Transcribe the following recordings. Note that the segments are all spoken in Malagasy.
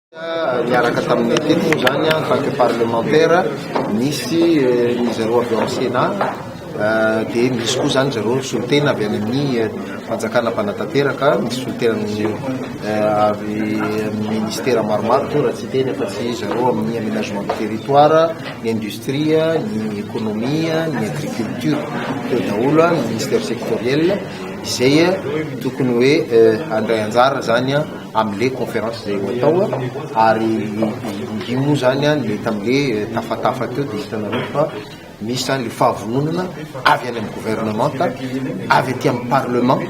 Niaraka tamin'ny tety moa zany en tant que parlementaire misy zareo avy ao Sénat dia misy koa zany zareo solitena avy any amin'ny fanjakana mpanatanteraka, misy solitena avy ministère maromaro to raha tsy teny fa tsy zareo amin'ny aménagement du territoire, ny industrie, ny économie, ny agriculture teo daholo ny ministère sectoriel izay tokony hoe andray anjara zany amin'le conférence zay ho atao ary io moa zany ny tamin'le tafatafa teo dia hitanareo fa misy zany le fahavononana avy any amin'ny gouvernement avy aty amin'ny parlement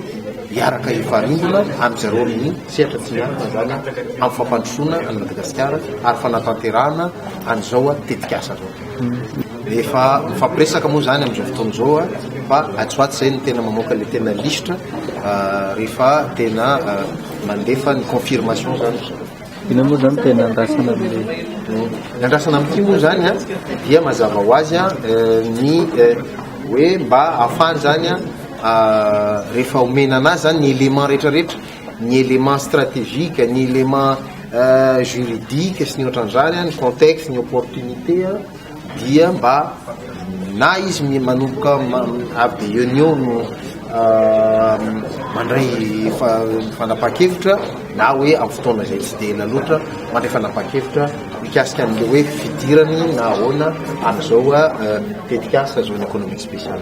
hiaraka hifarindona amin'izareo amin'ny sehatra tsy miaraka zany amin'ny fampandrosoana any Madagasikara ary fanatanterahana an'izao tetikasa zao. Efa mifampiresaka moa zany amin'izao fotoana zao fa atsoaty zay ny tena mamoaka le tena listra rehefa tena mandefa ny confirmation zany. Ina moa zany tena andrasana amin'le andrasana amin'ity moa zany dia mazava ho azy ny hoe mba ahafahany zany rehefa omena anazy zany ny élément rehetrarehetra, ny élément stratégique, ny élément juridique sy ny ohatran'izany, ny contexte, ny opportunité dia mba na izy manomboka avy de eo no mandray fanapa-kevitra na hoe amin'ny fotoana zay tsy dia ela loatra mandray fanapa-kevitra mikasika amin'le hoe fidirany na ahoana amin'izao tetikasa zone économique spéciale.